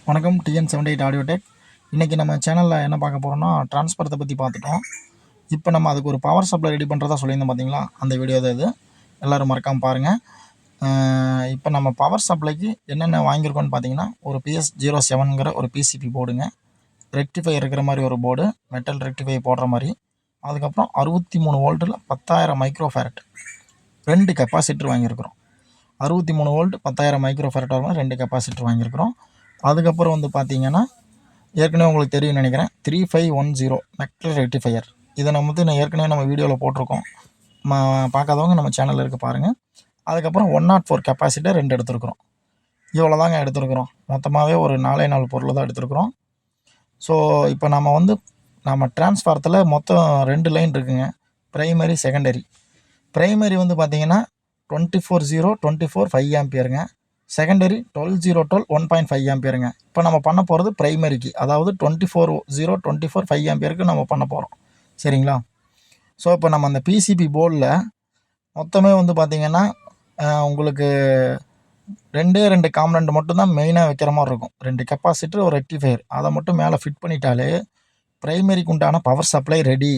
வணக்கம் TN78 audio tech. இன்றைக்கி நம்ம சேனலில் என்ன பார்க்க போகிறோம்னா ட்ரான்ஸ்ஃபாரத்தை பற்றி பார்த்துட்டோம். இப்போ நம்ம அதுக்கு ஒரு பவர் சப்ளை ரெடி பண்ணுறதா சொல்லியிருந்தோம் பார்த்தீங்களா, அந்த வீடியோ தான் இது. எல்லோரும் மறக்காமல் பாருங்கள். இப்போ நம்ம பவர் சப்ளைக்கு என்னென்ன வாங்கியிருக்கோன்னு பார்த்தீங்கன்னா, ஒரு PS07ங்கிற ஒரு PCB போர்டுங்க, ரெக்டிஃபை இருக்கிற மாதிரி ஒரு போர்டு, மெட்டல் ரெக்டிஃபை போடுற மாதிரி. அதுக்கப்புறம் 63 வோல்ட்டில் 10,000 மைக்ரோஃபேரட் 2 கெப்பாசிட்டர் வாங்கியிருக்கிறோம். 63 வோல்ட் 10,000 மைக்ரோஃபேரட் வரும் 2 கெப்பாசிட்டர் வாங்கியிருக்கிறோம். அதுக்கப்புறம் வந்து பார்த்தீங்கன்னா, ஏற்கனவே உங்களுக்கு தெரியும் நினைக்கிறேன், 3510 மெட்டல் ரெக்டிஃபையர். இதை நான் ஏற்கனவே நம்ம வீடியோவில் போட்டிருக்கோம். பார்க்காதவங்க நம்ம சேனலில் இருக்க பாருங்கள். அதுக்கப்புறம் 104 கெப்பாசிட்டர் 2 எடுத்துருக்குறோம். இவ்வளோ தாங்க எடுத்துருக்குறோம். மொத்தமாகவே ஒரு 4 பொருள் தான் எடுத்துருக்குறோம். ஸோ இப்போ நம்ம ட்ரான்ஸ்ஃபாரத்தில் மொத்தம் 2 லைன் இருக்குங்க, ப்ரைமரி செகண்டரி. ப்ரைமரி வந்து பார்த்தீங்கன்னா 24-0 24 5 ஆம்பியருங்க. செகண்டரி 12-0 12 1.5 ஆம்பியருங்க. இப்போ நம்ம பண்ண போகிறது ப்ரைமரிக்கு, அதாவது 24-0 24 5 ஆம்பியருக்கு நம்ம பண்ண போகிறோம். சரிங்களா? ஸோ இப்போ நம்ம அந்த PCB போர்டில் மொத்தமே வந்து பார்த்திங்கன்னா உங்களுக்கு 2 காம்பனண்ட் மட்டும்தான் மெயினாக வைக்கிற மாதிரி இருக்கும். 2 கெப்பாசிட்டர் ஒரு ரெக்டிஃபையர், அதை மட்டும் மேலே ஃபிட் பண்ணிட்டாலே ப்ரைமரிக்கு உண்டான பவர் சப்ளை ரெடி.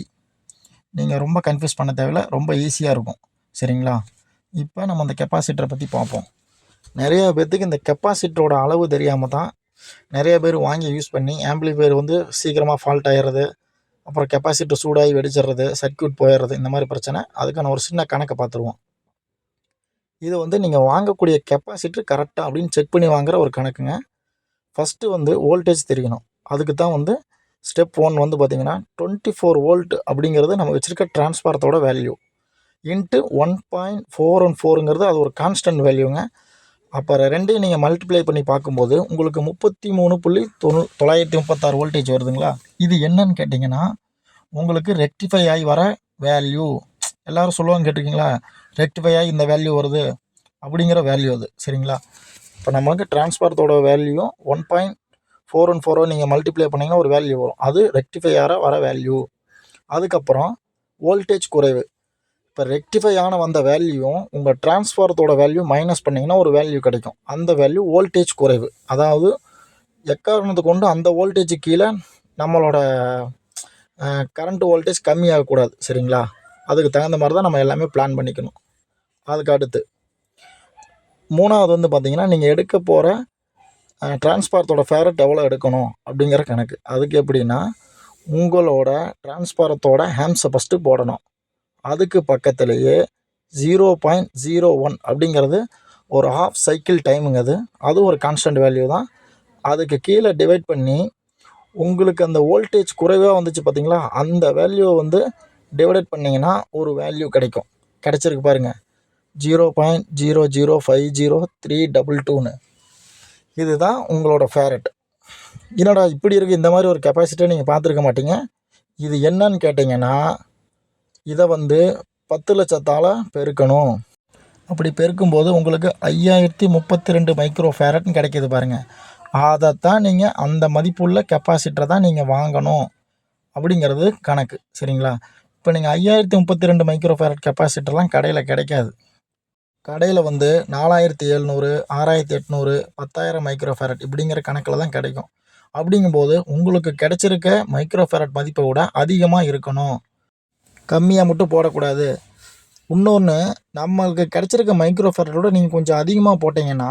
நீங்கள் ரொம்ப கன்ஃபியூஸ் பண்ண தேவையில்லை, ரொம்ப ஈஸியாக இருக்கும். சரிங்களா? இப்போ நம்ம அந்த கெப்பாசிட்டரை பற்றி பார்ப்போம். நிறையா பேர்த்துக்கு இந்த கெப்பாசிட்டரோட அளவு தெரியாமல் தான் நிறைய பேர் வாங்கி யூஸ் பண்ணி ஆம்பிளிஃபையர் வந்து சீக்கிரமாக ஃபால்ட் ஆகிடுறது, அப்புறம் கெப்பாசிட்டர் சூடாகி வெடிச்சிடுறது, சர்க்யூட் போயிடுறது, இந்த மாதிரி பிரச்சனை. அதுக்கான ஒரு சின்ன கணக்கை பார்த்துருவோம். இது வந்து நீங்கள் வாங்கக்கூடிய கெப்பாசிட்டர் கரெக்டாக அப்படின்னு செக் பண்ணி வாங்குகிற ஒரு கணக்குங்க. ஃபஸ்ட்டு வந்து வோல்டேஜ் தெரியணும். அதுக்கு தான் வந்து ஸ்டெப் 1 வந்து பார்த்திங்கன்னா 24 வோல்ட் அப்படிங்கிறது நம்ம வச்சுருக்க ட்ரான்ஸ்ஃபாரத்தோட வேல்யூ இன்ட்டு 1.414ங்கிறது அது ஒரு கான்ஸ்டன்ட் வேல்யூங்க. அப்புறம் ரெண்டையும் நீங்கள் மல்டிப்ளை பண்ணி பார்க்கும்போது உங்களுக்கு 33.936 வோல்டேஜ் வருதுங்களா. இது என்னன்னு கேட்டிங்கன்னா, உங்களுக்கு ரெக்டிஃபை ஆகி வர வேல்யூ. எல்லோரும் சொல்லுவாங்க, கேட்டிருக்கீங்களா, ரெக்டிஃபை ஆகி இந்த வேல்யூ வருது அப்படிங்கிற வேல்யூ அது. சரிங்களா? இப்போ நம்மளுக்கு ட்ரான்ஸ்ஃபாரத்தோட வேல்யூ 1.414 நீங்கள் மல்டிப்ளை பண்ணிங்கன்னா ஒரு வேல்யூ வரும், அது ரெக்டிஃபை ஆகிற வர வேல்யூ. அதுக்கப்புறம் வோல்டேஜ் குறைவு. இப்போ ரெக்டிஃபை ஆன வந்த வேல்யூவும் உங்கள் ட்ரான்ஸ்ஃபாரத்தோட வேல்யூ மைனஸ் பண்ணிங்கன்னா ஒரு வேல்யூ கிடைக்கும். அந்த வேல்யூ வோல்டேஜ் குறைவு. அதாவது எக்காரணத்தை கொண்டு அந்த வோல்டேஜுக்கு கீழே நம்மளோட கரண்ட் வோல்டேஜ் கம்மியாகக்கூடாது. சரிங்களா? அதுக்கு தகுந்த மாதிரி தான் நம்ம எல்லாமே பிளான் பண்ணிக்கணும். அதுக்கு அடுத்து 3வது வந்து பார்த்திங்கன்னா, நீங்கள் எடுக்க போகிற ட்ரான்ஸ்ஃபாரத்தோட ஃபேரட் எவ்வளோ எடுக்கணும் அப்படிங்கிற கணக்கு. அதுக்கு எப்படின்னா, உங்களோட ட்ரான்ஸ்ஃபாரத்தோட ஹேம்ஸை ஃபஸ்ட்டு போடணும். அதுக்கு பக்கத்துலேயே 0.01 அப்படிங்கிறது ஒரு ஹாஃப் சைக்கிள் டைமுங்க. அது ஒரு கான்ஸ்டன்ட் வேல்யூ தான். அதுக்கு கீழே டிவைட் பண்ணி உங்களுக்கு அந்த வோல்டேஜ் குறைவாக வந்துச்சு பார்த்தீங்களா, அந்த வேல்யூவை வந்து டிவைடட் பண்ணிங்கன்னா ஒரு வேல்யூ கிடைக்கும். கிடச்சிருக்கு பாருங்கள், 0.0050322. இதுதான் உங்களோட ஃபேரட். என்னடா இப்படி இருக்குது, இந்த மாதிரி ஒரு கெப்பாசிட்டியை நீங்கள் பார்த்துருக்க மாட்டீங்க. இது என்னன்னு கேட்டிங்கன்னா, இதை வந்து 10 லட்சத்தால் பெருக்கணும். அப்படி பெருக்கும்போது உங்களுக்கு 5032 மைக்ரோஃபேரட்னு கிடைக்கிது பாருங்கள். அதைத்தான் நீங்கள் அந்த மதிப்புள்ள கெப்பாசிட்டரை தான் நீங்கள் வாங்கணும் அப்படிங்கிறது கணக்கு. சரிங்களா? இப்போ நீங்கள் 5032 மைக்ரோஃபேரட் கெப்பாசிட்டர்லாம் கடையில் கிடைக்காது. கடையில் வந்து 4700 6800 10,000 மைக்ரோஃபேரட் இப்படிங்கிற கணக்கில் தான் கிடைக்கும். அப்படிங்கும்போது உங்களுக்கு கிடைச்சிருக்க மைக்ரோஃபேரட் மதிப்பை விட அதிகமாக இருக்கணும், கம்மியாக மட்டும் போடக்கூடாது. இன்னொன்று, நம்மளுக்கு கிடச்சிருக்க மைக்ரோஃபேரட்டோட நீங்கள் கொஞ்சம் அதிகமாக போட்டிங்கன்னா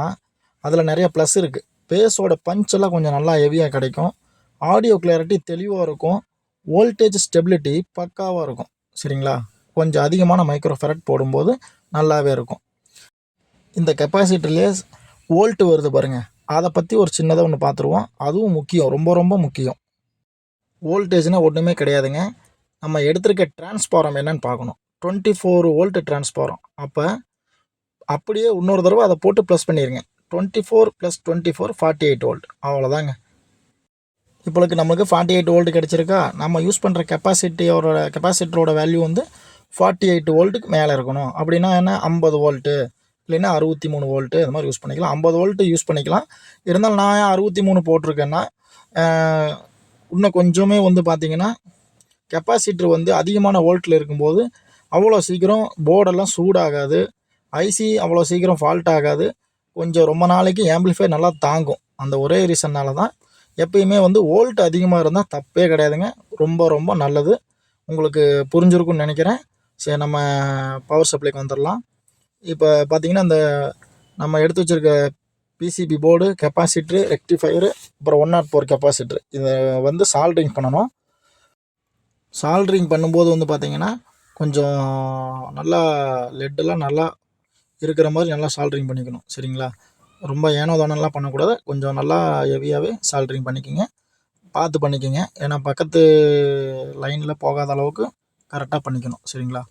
அதில் நிறைய ப்ளஸ் இருக்குது. பேஸோட பஞ்செல்லாம் கொஞ்சம் நல்லா ஹெவியாக கிடைக்கும், ஆடியோ கிளாரிட்டி தெளிவாக இருக்கும், வோல்டேஜ் ஸ்டெபிலிட்டி பக்காவாக இருக்கும். சரிங்களா? கொஞ்சம் அதிகமான மைக்ரோஃபேரட் போடும்போது நல்லாவே இருக்கும். இந்த கெப்பாசிட்டர்லேயே வோல்ட் வருது பாருங்கள், அதை பற்றி ஒரு சின்னதாக ஒன்று பார்த்துருவோம். அதுவும் முக்கியம், ரொம்ப ரொம்ப முக்கியம். வோல்டேஜ்னால் ஒன்றுமே கிடையாதுங்க. நம்ம எடுத்திருக்க ட்ரான்ஸ்ஃபாரம் என்னன்னு பார்க்கணும். 24 வோல்ட் ட்ரான்ஸ்ஃபாரம். அப்படியே இன்னொரு தடவை அதை போட்டு ப்ளஸ் பண்ணிடுங்க. 24 + 24 48 வோல்ட். அவ்வளோதாங்க. இப்போக்கு நம்மளுக்கு 48 வோல்ட் கிடச்சிருக்கா. நம்ம யூஸ் பண்ணுற கெப்பாசிட்டரோட வேல்யூ வந்து 48 வோல்ட்டுக்கு மேலே இருக்கணும். அப்படின்னா என்ன, 50 வோல்ட்டு இல்லைன்னா 63 வோல்ட்டு, இந்த மாதிரி யூஸ் பண்ணிக்கலாம். 50 வோல்ட்டு யூஸ் பண்ணிக்கலாம். இருந்தாலும் நான் 63 போட்டிருக்கேன்னா, இன்னும் கொஞ்சமே வந்து பார்த்திங்கன்னா கெப்பாசிட்டர் வந்து அதிகமான வோல்ட்டில் இருக்கும்போது அவ்வளோ சீக்கிரம் போர்டெல்லாம் சூடாகாது, ஐசி அவ்வளோ சீக்கிரம் ஃபால்ட் ஆகாது, கொஞ்சம் ரொம்ப நாளைக்கு ஆம்பிளிஃபை நல்லா தாங்கும். அந்த ஒரே ரீசன்னால தான் எப்பயுமே வந்து வோல்ட் அதிகமாக இருந்தால் தப்பே கிடையாதுங்க. ரொம்ப ரொம்ப நல்லது. உங்களுக்கு புரிஞ்சிருக்கும்னு நினைக்கிறேன். சரி, நம்ம பவர் சப்ளைக்கு வந்துடலாம். இப்போ பார்த்தீங்கன்னா, இந்த நம்ம எடுத்து வச்சுருக்க பிசிபி போர்டு, கெப்பாசிட்ரு, ரெக்டிஃபையரு, அப்புறம் 104 கெப்பாசிட்ரு இதை வந்து சால்ட்ரிங் பண்ணணும். சால்ட்ரிங் பண்ணும்போது வந்து பார்த்திங்கன்னா, கொஞ்சம் நல்லா லெட்டெல்லாம் நல்லா இருக்கிற மாதிரி நல்லா சால்ட்ரிங் பண்ணிக்கணும். சரிங்களா? ரொம்ப ஏனோ தானோலாம் பண்ணக்கூடாது. கொஞ்சம் நல்லா ஹெவியாகவே சால்ட்ரிங் பண்ணிக்கோங்க. பார்த்து பண்ணிக்கோங்க. ஏன்னா பக்கத்து லைனில் போகாத அளவுக்கு கரெக்டாக பண்ணிக்கணும். சரிங்களா?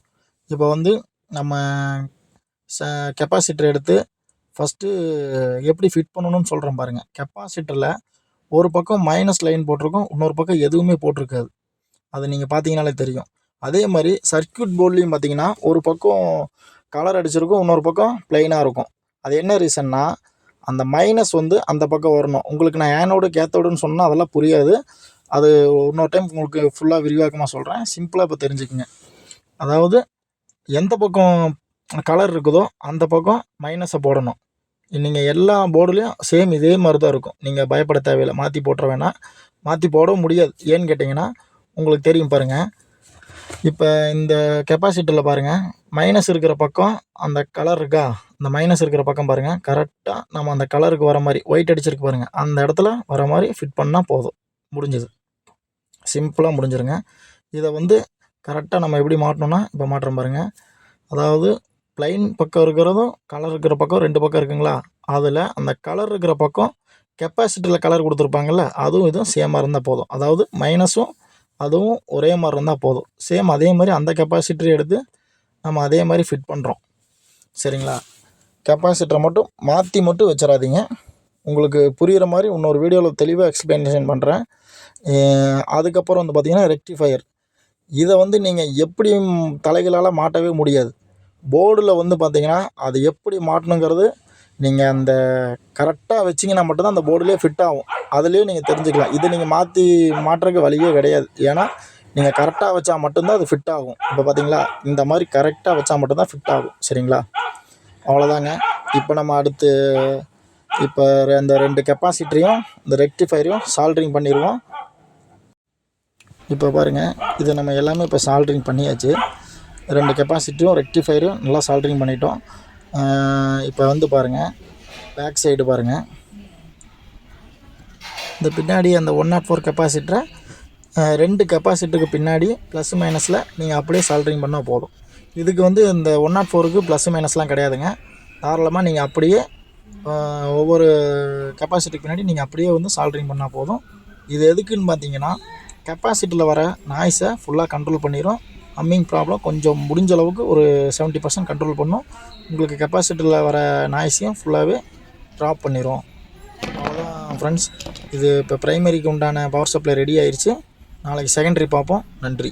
இப்போ வந்து நம்ம கெப்பாசிட்டர் எடுத்து ஃபஸ்ட்டு எப்படி ஃபிட் பண்ணணும்னு சொல்கிறேன் பாருங்கள். கெப்பாசிட்டரில் ஒரு பக்கம் மைனஸ் லைன் போட்டிருக்கும், இன்னொரு பக்கம் எதுவுமே போட்டிருக்காது. அது நீங்கள் பார்த்தீங்கனாலே தெரியும். அதே மாதிரி சர்க்யூட் போர்ட்லேயும் பார்த்தீங்கன்னா, ஒரு பக்கம் கலர் அடிச்சிருக்கும், இன்னொரு பக்கம் ப்ளைனாக இருக்கும். அது என்ன ரீசன்னா, அந்த மைனஸ் வந்து அந்த பக்கம் வரணும். உங்களுக்கு நான் ஆனோடு கேத்தோடுன்னு சொன்னால் அதெல்லாம் புரியாது. அது இன்னொரு டைம் உங்களுக்கு ஃபுல்லாக விரிவாக்கமாக சொல்கிறேன். சிம்பிளாக இப்போ தெரிஞ்சுக்குங்க. அதாவது எந்த பக்கம் கலர் இருக்குதோ அந்த பக்கம் மைனஸை போடணும். நீங்கள் எல்லா போர்டுலேயும் சேம் இதே மாதிரி தான் இருக்கும். நீங்கள் பயப்பட தேவையில்லை. மாற்றி போட்டுற வேணாம். மாற்றி போடவும் முடியாது. ஏன்னு கேட்டிங்கன்னா, உங்களுக்கு தெரியும் பாருங்கள். இப்போ இந்த கெப்பாசிட்டரில் பாருங்கள், மைனஸ் இருக்கிற பக்கம் அந்த கலர் இருக்கா, அந்த மைனஸ் இருக்கிற பக்கம் பாருங்கள், கரெக்டாக நம்ம அந்த கலருக்கு வர மாதிரி ஒயிட் அடிச்சிருக்கு பாருங்கள், அந்த இடத்துல வர மாதிரி ஃபிட் பண்ணால் போதும். முடிஞ்சது. சிம்பிளாக முடிஞ்சிருங்க. இதை வந்து கரெக்டாக நம்ம எப்படி மாட்டணும்னா, இப்போ மாட்டுறோம் பாருங்கள். அதாவது ப்ளைன் பக்கம் இருக்கிறதும் கலர் இருக்கிற பக்கம் 2 பக்கம் இருக்குங்களா, அதில் அந்த கலர் இருக்கிற பக்கம் கெப்பாசிட்டரில் கலர் கொடுத்துருப்பாங்கள்ல, அதுவும் இதுவும் சேமாக இருந்தால் போதும். அதாவது மைனஸும் அதுவும் ஒரே மாதிரி இருந்தால் போதும். சேம் அதே மாதிரி அந்த கெப்பாசிட்டரை எடுத்து நம்ம அதே மாதிரி ஃபிட் பண்ணுறோம். சரிங்களா? கெப்பாசிட்டரை மட்டும் மாற்றி மட்டும் வச்சிடாதீங்க. உங்களுக்கு புரிகிற மாதிரி இன்னொரு வீடியோவில் தெளிவாக எக்ஸ்ப்ளனேஷன் பண்ணுறேன். அதுக்கப்புறம் வந்து பார்த்திங்கன்னா, ரெக்டிஃபையர். இதை வந்து நீங்கள் எப்படியும் தலைகளால் மாட்டவே முடியாது. போர்டில் வந்து பார்த்திங்கன்னா, அது எப்படி மாட்டணுங்கிறது நீங்கள் அந்த கரெக்டாக வச்சிங்கன்னா மட்டும்தான் அந்த போர்டுலேயே ஃபிட் ஆகும். அதுலேயே நீங்கள் தெரிஞ்சுக்கலாம். இது நீங்கள் மாட்டுறதுக்கு வழியே கிடையாது. ஏன்னா நீங்கள் கரெக்டாக வச்சா மட்டும்தான் அது ஃபிட் ஆகும். இப்போ பார்த்தீங்களா, இந்த மாதிரி கரெக்டாக வச்சா மட்டும்தான் ஃபிட் ஆகும். சரிங்களா? அவ்வளோதாங்க. இப்போ நம்ம அடுத்து இப்போ அந்த 2 கெப்பாசிட்டரையும் இந்த ரெக்டிஃபையரையும் சால்ட்ரிங் பண்ணிடுவோம். இப்போ பாருங்கள், இது நம்ம எல்லாமே இப்போ சால்ட்ரிங் பண்ணியாச்சு. 2 கெப்பாசிட்டரும் ரெக்டிஃபையரும் நல்லா சால்ட்ரிங் பண்ணிட்டோம். இப்போ வந்து பாருங்கள், பேக் சைடு பாருங்கள். இந்த பின்னாடி அந்த 104 கெப்பாசிட்டரை 2 கெப்பாசிட்டருக்கு பின்னாடி ப்ளஸ் மைனஸில் நீங்கள் அப்படியே சால்ட்ரிங் பண்ணால் போதும். இதுக்கு வந்து இந்த 104க்கு ப்ளஸ் மைனஸ்லாம் கிடையாதுங்க. தாராளமாக நீங்கள் அப்படியே ஒவ்வொரு கெப்பாசிட்டருக்கு பின்னாடி நீங்கள் அப்படியே வந்து சால்ட்ரிங் பண்ணால் போதும். இது எதுக்குன்னு பார்த்தீங்கன்னா, கெப்பாசிட்டரில் வர நாய்ஸை ஃபுல்லாக கண்ட்ரோல் பண்ணிடும். ஹம்மிங் ப்ராப்ளம் கொஞ்சம் முடிஞ்ச அளவுக்கு ஒரு 70% கண்ட்ரோல் பண்ணும். உங்களுக்கு கெப்பாசிட்டரில் வர நாய்ஸையும் ஃபுல்லாகவே ட்ராப் பண்ணிடும். அவ்வளோதான் ஃப்ரெண்ட்ஸ். இது இப்போ ப்ரைமரிக்கு உண்டான பவர் சப்ளை ரெடி ஆயிடுச்சு. நாளைக்கு செகண்டரி பார்ப்போம். நன்றி.